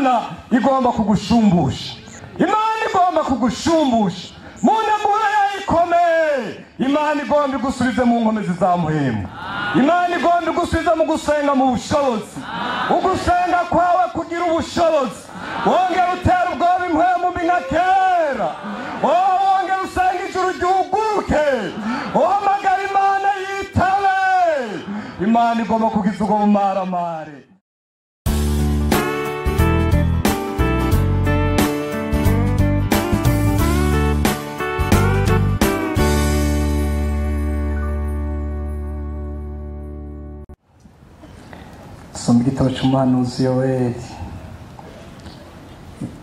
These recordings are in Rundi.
imana igomba kugushumbusha, imana igomba kugushumbusha mu ntambara yayikomeye. Imana igomba igusubize mu nkomezi za muhemu, imana igomba igusubize mu gusenga mu bushobozi, ugusenga kwawe kugira ubushobozi, wongera utera ubwoba impwemu mbi nka kera, wongera usenga ijuru ryuguruke, uhamagara imana yitabe. Imana igomba kugiza ubwo bumaramare. Soma igitabo cy'umuhanuzi Yoweli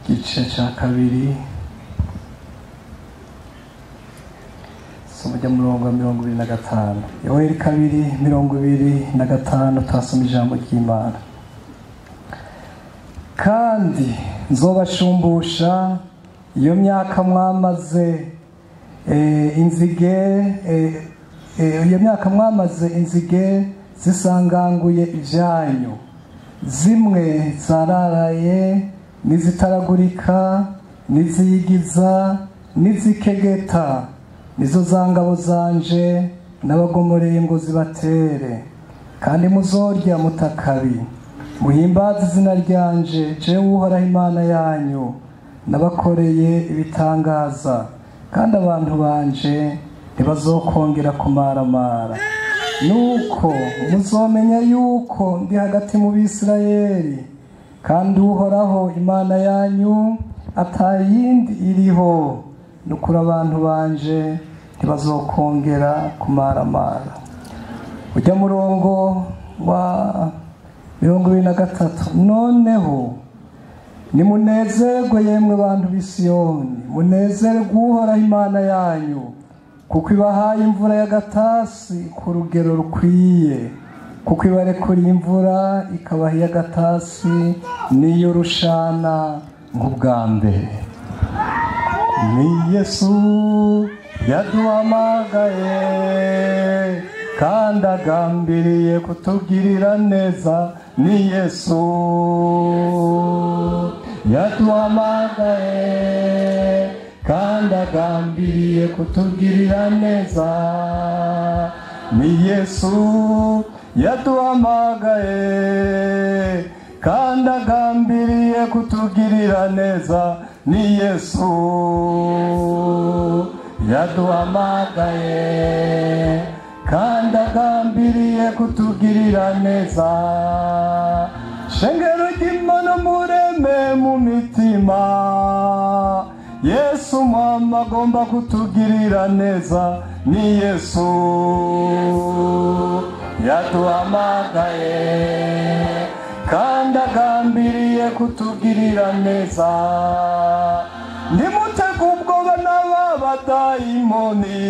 igice cya 2, soma murongo wa 25. Yoweli 2:25 tasoma ijambo ry'Imana. Kandi nzobashumbusha iyo myaka mwamaze inzige zisanganguye ibyanyu, zimwe zararaye n'izitaragurika n'iziyigiza n'izikegeta, nizo za ngabo zanje n'abagomoreye ngo zibatere. Kandi muzorya mutakabi, muhimbaze izina ryanje, jewe Uhoraho Imana yanyu, nabakoreye ibitangaza, kandi abantu banje ntibazokongera kumaramara. Nuko muzomenya yuko ndi hagati mu Bisirayeli, kandi Uhoraho Imana yanyu atayindi iriho, nukuri abantu banje ntibazokongera kumaramara. Ujya murongo wa 23. Noneho nimunezerwe yemwe bantu b'Isiyoni, munezerwe Uhoraho Imana yanyu, kuko ibahaye imvura y'agatasi ku rugero rukwiye, kuko ibarekuriye imvura ikabaha iy'agatasi n'iyo rushana nk'ubwa mbere. Ni Yesu yaduhamagaye kandi agambiriye kutugirira neza, ni Yesu yaduhamagaye kandi agambiriye kutugirira neza, ni Yesu yaduhamagaye kandi agambiriye kutugirira neza, ni Yesu yaduhamagaye kandi agambiriye kutugirira neza. Shengero ry'Imana mureme mu mitima, Yesu Mwami agomba kutugirira neza, ni Yesu yaduhamagaye kandi agambiriye kutugirira neza. Ndimutega ubwoba n'abadayimoni,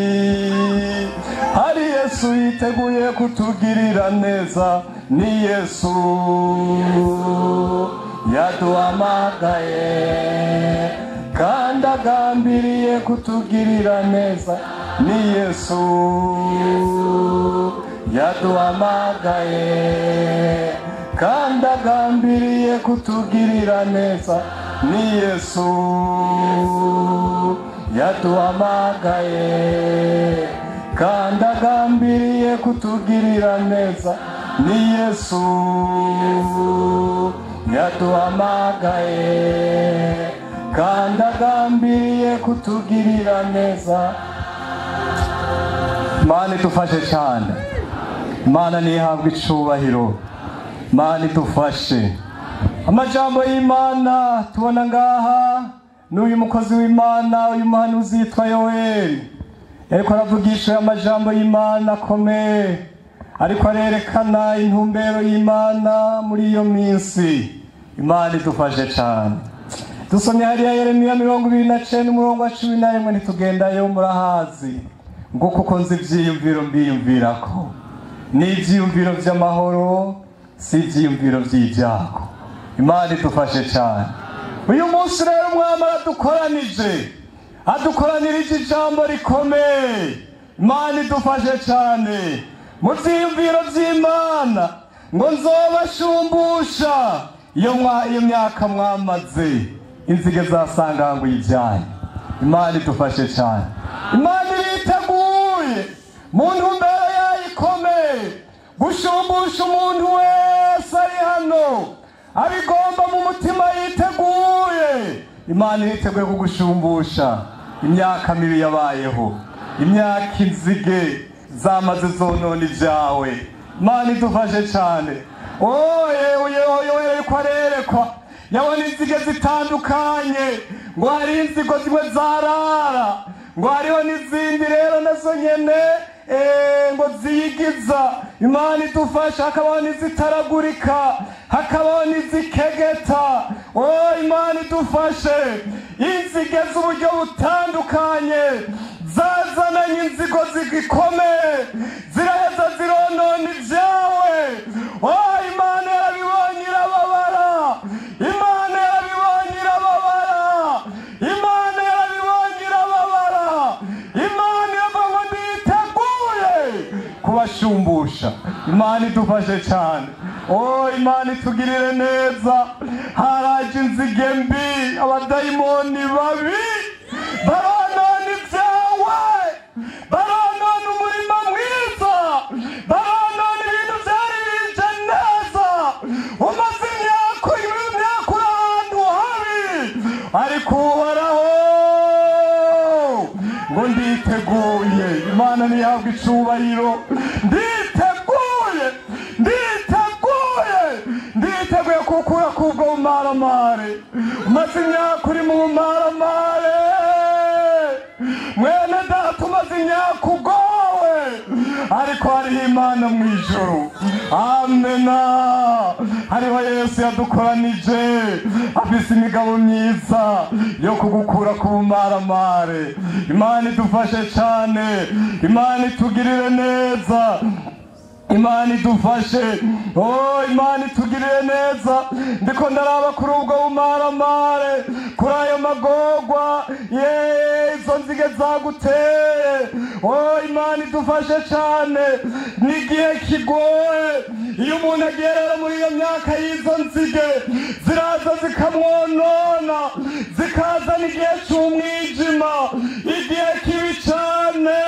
hari Yesu yiteguye kutugirira neza, ni Yesu yaduhamagaye kandi agambiriye kutugirira neza, ni Yesu yaduhamagaye kandi agambiriye kutugirira neza, ni Yesu yaduhamagaye kandi agambiriye kutugirira neza, ni Yesu yaduhamagaye kandi agambiriye kutugirira neza. Mana idufashe cyane, Mana nihabwe icubahiro, Mana idufashe. Amajambo y'Imana tubona ngaha n'uyu mukozi w'Imana, uyu muhanuzi yitwa Yoweli, ariko aravugisha amajambo y'Imana akomeye, ariko arerekana intumbero y'Imana muri iyo minsi. Imana idufashe cyane. Dusomye hariya Yeremiya 29 umurongo wa 11, ntitugendayo murahazi ngo kuko nzi ivyiyumviro mbiyumvirako, ni ivyiyumviro vy'amahoro, si ivyiyumviro vy'ibyago. Imana idufashe cyane. Uyu munsi rero Umwami adukoranirije ijambo rikomeye. Imana idufashe cyane mu vyiyumviro vy'Imana, ngo nzobashumbusha iyo myaka mwamaze inzige zasanga ngo ijyanye. Imana idufashe cyane. Imana iriteguye mu ntumbero yayo ikomeye gushumbusha umuntu wese ari hano abigomba mu mutima yiteguye. Imana iriteguye kugushumbusha imyaka mibi yabayeho, imyaka inzige zamaze zonona ibyawe. Imana idufashe cyane. Oye ko arerekwa yabona inzige zitandukanye, ngo hari inzigo zimwe zarara, ngo hariho n'izindi rero nazo nyene ngo ziyigiza. Imana idufashe, hakabaho n'izitaragurika, hakabaho n'izikegeta. Imana idufashe. Inzige z'uburyo butandukanye zazananye inzigo zigikomeye, ziraheza zironona ibyawe. Imana yarabibonye irababara. Imana yarabibonye irababara. Imana yarabibonye irababara. Imana iravuga ngo nditeguye kubashumbusha. Imana idufashe cyane. Imana itugirire neza. Haraje inzige mbi, abadayimoni babi baronona ibyawe, baronona umurimo mwiza, baronona ibintu byari bije neza. Umaze imyaka uri ahantu habi, ariko uhoraho ngo nditeguye. Imana nihabwe icubahiro. Nditeguye kukura kubwo bumaramare. Umaze imyaka uri mu bumaramare, mwene data, umaze imyaka ugowe, ariko hariho Imana mu ijuru. Amena. Hariho Yesu yadukoranije, afise imigabo myiza yo kugukura ku bumaramare. Imana idufashe cyane. Imana itugirire neza. Imana idufashe. Imana itugirire neza. Ndiko ndaraba kuri ubwo bumaramare, kuri ayo magorwa izo nzige zaguteye. Imana idufashe cyane. N'igihe kigoye iyo umuntu agiye rero muri iyo myaka y'izo nzige, ziraza zikamwonona, zikazana igihe cy'umwijima, igihe kibi cyane.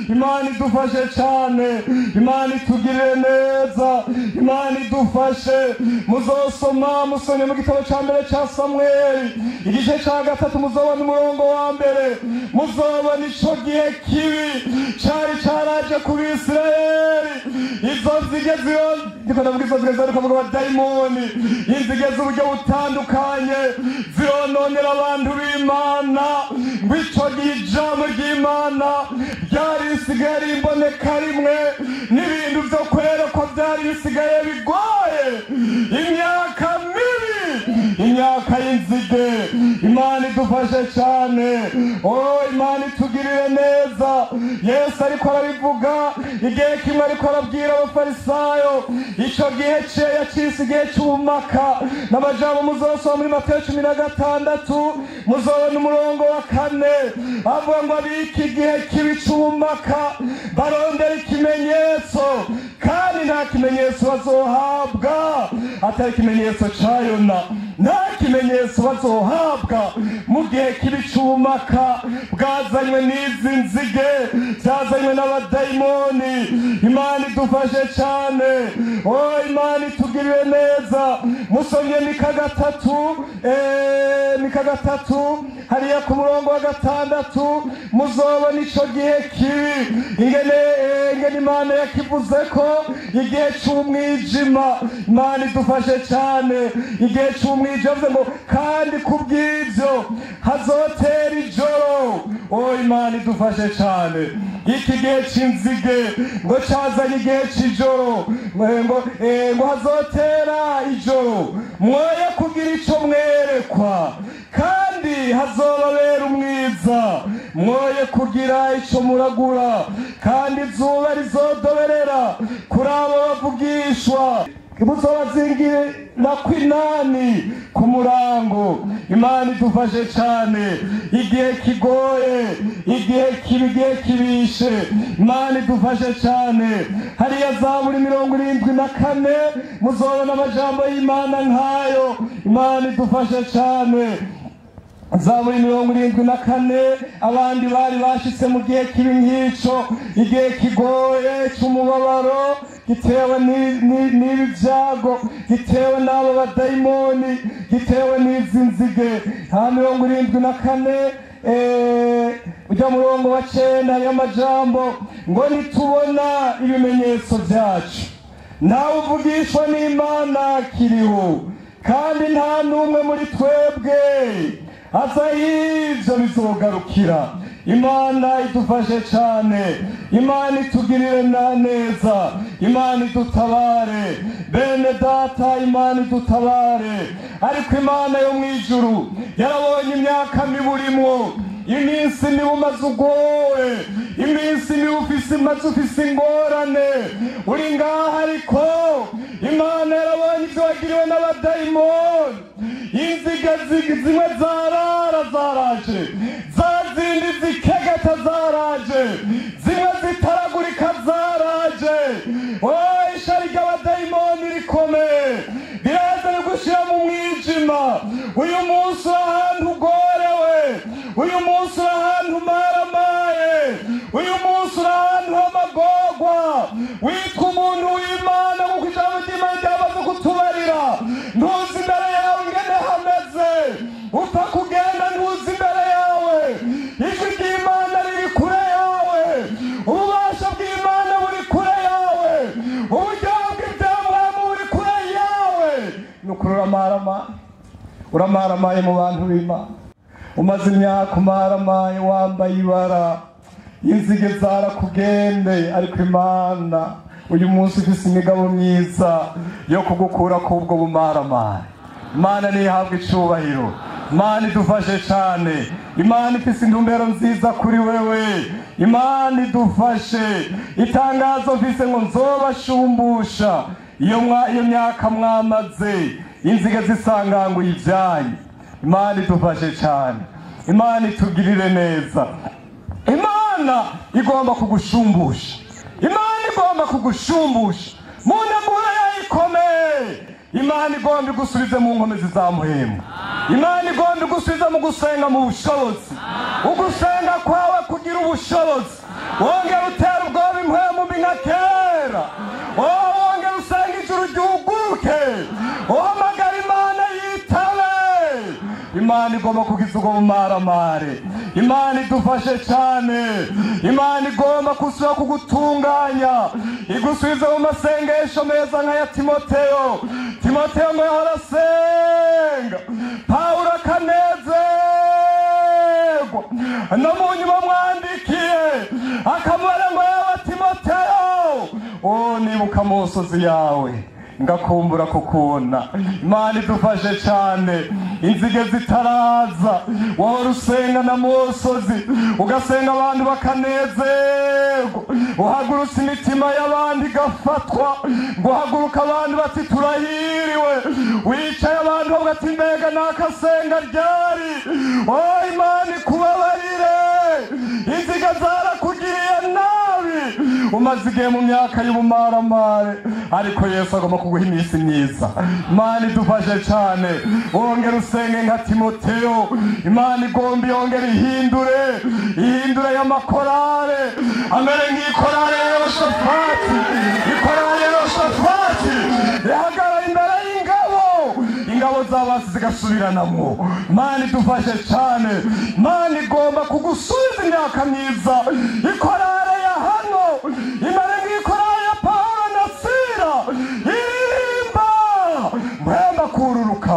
Imana idufashe cyane. Imana itugirire neza. Imana idufashe. Muzosoma musomye mu gitabo cya mbere cya Samweli igice cya 3, muzobona umurongo wa mbere. Muzobona ico gihe kibi cyari cyaraje ku Bisirayeli. Izo nzige zikavuga abadayimoni, inzige z'uburyo butandukanye zirononera abantu b'Imana. Ngwico gihe ijambo ry'Imana ryari risigaye rimboneka rimwe, n'ibintu byo kwerekwa byari bisigaye bigoye. Imyaka mibi, imyaka y'inzige. Imana idufashe cyane. Imana itugirire neza. Yesu ariko arabivuga igihe kimwe, ariko arabwira abafarisayo. Icyo gihe cye yacise igihe cy'ubumaka. N'amajambo muzosoma muri Mateyo 16, muzobona umurongo wa 4, avuga ngo ab'iki gihe kibi cy'ubumaka barondera ikimenyetso, kandi nta kimenyetso bazohabwa atari ikimenyetso cya Yona. Nta kimenyetso bazohabwa mu gihe kibi cy'ubumaka bwazanywe n'izi nzige, byazanywe n'abadayimoni. Imana idufashe cyane. Imana itugirire neza. Musomye Mika 3 hariya ku murongo wa 6, muzobona ico gihe kibi ingene Imana yakivuze ko igihe cy'umwijima. Imana idufashe cyane. Igihe cy'umwijima ngo kandi kubw'ibyo hazotera ijoro. Imana idufashe cyane. Iki gihe cy'inzige ngo cyazanye igihe cy'ijoro, ngo hazotera ijoro, mwoye kugira icyo mwerekwa, kandi hazobabera umwiza, mwoye kugira icyo muragura, kandi izuba rizodoberera kuri abo bavugishwa. muzobazingirira kw'inani ku murango. Imana idufashe cyane igihe kigoye, igihe kibishe. Imana idufashe cyane. Hariya Zaburi 74 muzobona amajambo y'Imana nk'ayo. Imana idufashe cyane. Zaburi 74 abandi bari bashitse mu gihe kibi nk'ico, igihe kigoye cy'umubabaro, gitewe n'ibyago, gitewe n'abo badayimoni, gitewe n'izi nzige. 74 ujya murongo wa 9 y'amajambo ngo nitubona ibimenyetso byacu, ntawe uvugishwa n'Imana kiriho, kandi nta n'umwe muri twebwe aza y'ivyo bizogarukira. Imana idufashe cyane, Imana itugirire neza, Imana idutabare bene data, Imana idutabare. Ariko Imana yo mwijuru yarabonye imyaka miburimwo, iminsi niba umaze ugowe, iminsi niba ufise ingorane, uri ngaha. Ariko Imana yarabonye ibyo wagiriwe n'abadayimoni. Inzige zimwe zaraje, za zindi zikegeta zaraje, zimwe zitaragurika zaraje. Ishari ry'abadayimoni rikomeye riraza rigushira mu mwijima. Uyu munsi uri ahantu ugorewe, uyu munsi uri ahantu umaramaye, uyu munsi uri ahantu h'amagorwa. Witwa umuntu w'Imana nk'uko ijambo ry'Imana ryamaze kutubarira. Ntuzi imbere yawe ingene hameze, upfa kugenda ntuzi imbere yawe. Ijwi ry'Imana riri kure yawe, ububasha bw'Imana buri kure yawe, uburyohe bw'ibyamwami buri kure yawe. Nukuri uramaramaye mu bantu b'Imana. Umaze imyaka umaramaye wambaye ibara, inzige zarakugende. Ariko Imana uyu munsi ufise imigabo myiza yo kugukura kubwo bumaramare. Imana nihabwe icubahiro. Imana idufashe cyane. Imana ifise intumbero nziza kuri wewe. Imana idufashe. Itangazo mfise ngo nzobashumbusha iyo myaka mwamaze inzige zisanganguye ibyanyu. Imana idufashe cyane. Imana itugirire neza. Imana igomba kugushumbusha. Imana igomba kugushumbusha mu ntambara yayikomeye. Imana igomba igusubize mu nkomezi za muhemu. Imana igomba igusubize mu gusenga mu bushobozi. Ugusenga kwawe kugira ubushobozi. Wongera utera ubwoba impwemu mbi nka kera. Wongera usenga ijuru ryuguruke. Uhamagara Imana yitabe. Imana igomba kugiza ubwo bumaramare. Imana idufashe cyane. Imana igomba kusubira kugutunganya, igusubize mu masengesho meza nk'aya Timoteyo. Timoteyo ngo yahora asenga, Pawulo akanezerwa, no mu nyuma mwandikiye akamubwira ngo yewe Timoteyo, nibuka mu nsozi yawe ngakumbura kukubona. Imana idufashe cyane. Inzige zitaraza wahora usenga na musozi, ugasenga abantu bakanezerwa, uhagurutse imitima y'abandi igafatwa, ngo uhaguruka abantu bati turahiriwe, wicaye abantu bavuga ati mbega nakasenga ryari. Imana ikubabarire. Inzige zarakugiriye nabi, umaze igihe mu myaka y'ubumaramare, ariko Yesu agomba kuguha iminsi myiza. Imana idufashe cyane. Wongera usenge nka Timoteyo. Imana igomba yongera ihindure y'amakorale amere nk'ikorale y'Yehoshafati. Ikorale y'Yehoshafati ihagarara imbere y'ingabo z'abasi zigasubiranamo. Imana idufashe cyane. Imana igomba kugusubiza imyaka myiza. Ikorale ya hano imere nk'ikorale ya Pawulo na Sila. Mwemba kururuka,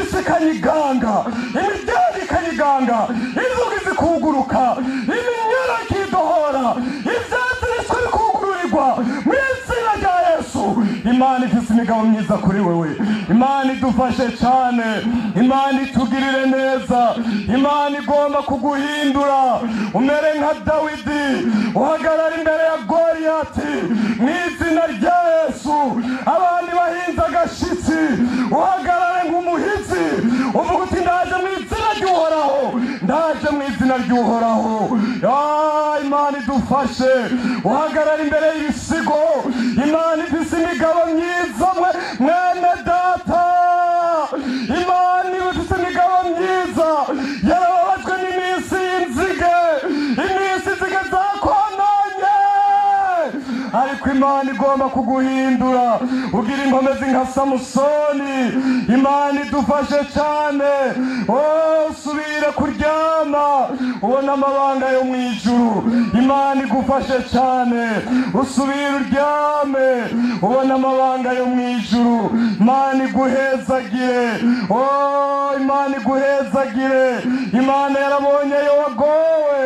isi kanyiganga, imiryango ikanyiganga, inzugi zikuguruka, iminyara ikidohora, ivyatsi niswe bikugururirwa mu izina rya Yesu. Imana ifise imigabo myiza kuri wewe. Imana idufashe cyane. Imana itugirire neza. Imana igomba kuguhindura umere nka Dawidi, uhagarara imbere ya Goliyati mu izina rya Yesu. Abandi bahinze ugize agashitsi uhagarare nk'umuhizi uvuga uti ndaje mu izina ry'uhoraho ndaje mu izina ry'uhoraho Imana idufashe uhagarare imbere y'ibisigo Imana ifise imigabo myiza mwene data Imana ifise imigabo myiza yarababajwe n'iminsi y'inzige iminsi inzige zakononye ariko Imana igomba kuguhindura ugira inkomezi nka Samusoni Imana idufashe cyane usubire kuryama ubona amabanga yo mu ijuru Imana igufashe cyane usubire uryame ubona amabanga yo mu ijuru Imana iguhezagire Imana iguhezagire Imana yarabonye yo wagowe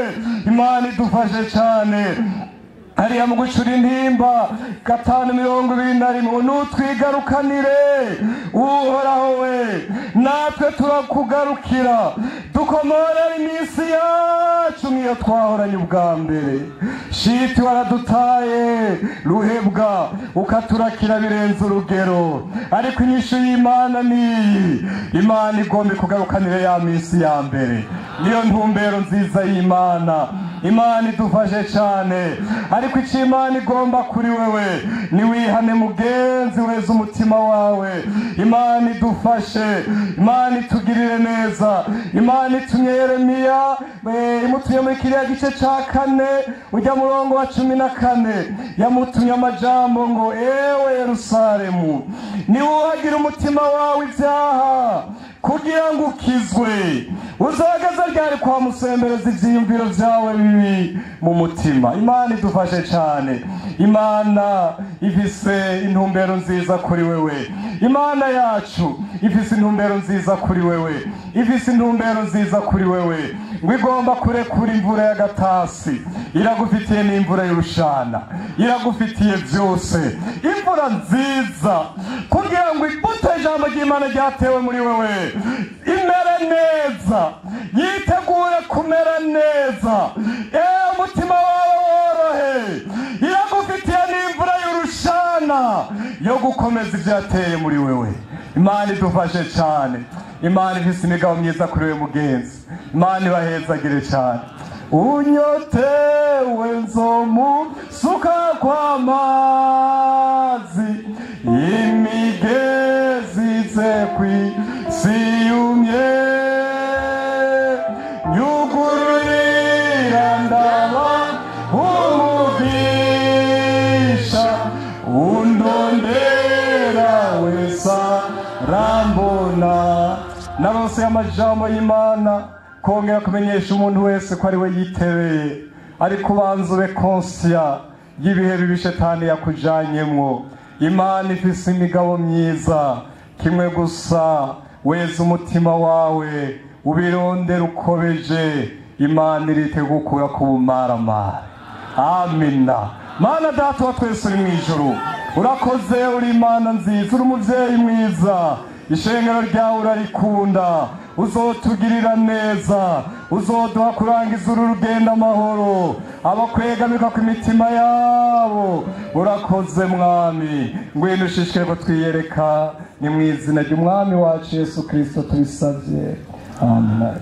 Imana idufashe cyane hariya mu gucura intimba 5:21 nutwigarukanire uhoraho we natwe turakugarukira dukomora iminsi yacu niyo twahoranye ubwa mbere shiti waradutaye ruhebwa ukaturakira birenze urugero ariko inyishu y'Imana niyi Imana igomba kugarukanire ya minsi ya mbere niyo ntumbero nziza y'Imana Imana idufashe cyane ariko icyo Imana igomba kuri wewe ni wihane mugenzi weza umutima wawe Imana idufashe Imana itugirire neza Imana itumye Yeremiya imutumye muri kiriya gice cya 4 ujya murongo wa 14 yamutumye amajambo ngo ewe Yerusalemu ni wuhagira umutima wawe ibyaha kugira ngo ukizwe uzagaza ryari kwa musembereza ivyiyumviro vyawe bibi mu mutima Imana idufashe cyane Imana ifise intumbero nziza kuri wewe Imana yacu ifise intumbero nziza kuri wewe ifise intumbero nziza kuri wewe ngo igomba kurekura imvura ya gatasi iragufitiye n'imvura y'urushana iragufitiye byose imvura nziza kugira ngo imbuto y'ijambo ry'Imana ryatewe muri wewe imere neza yitegure kumera neza umutima wawe worohe iragufitiye n'imvura y'urushana yo gukomeza ibyateye muri wewe Imana idufashe cyane Imana ifise imigabo myiza kuri wewe mugenzi Imana ibahezagire cyane unyotewe nzomusuka kw'amazi imigezi ze kwisiyumye nyugururira ndaba umugisha undondera wesa rambona narose amajambo y'Imana kongera kumenyesha umuntu wese ko ari we yitebeye ariko ubanza ube conscient y'ibihe bibi Shetani yakujanyemwo Imana ifise imigabo myiza kimwe gusa weza umutima wawe ubirondera ukobeje Imana irite gukura ku bumaramare amina Mana data wa twese uri mw'ijuru urakoze uri Imana nziza uri umuvyeyi mwiza ishengero ryawe urarikunda uzotugirira neza uzoduha kurangiza uru rugendo amahoro abakwegamika ku mitima yabo urakoze mwami ngwino ushishikare ko twiyereka ni mu izina ry'umwami wacu Yesu Kristo tubisavye amen.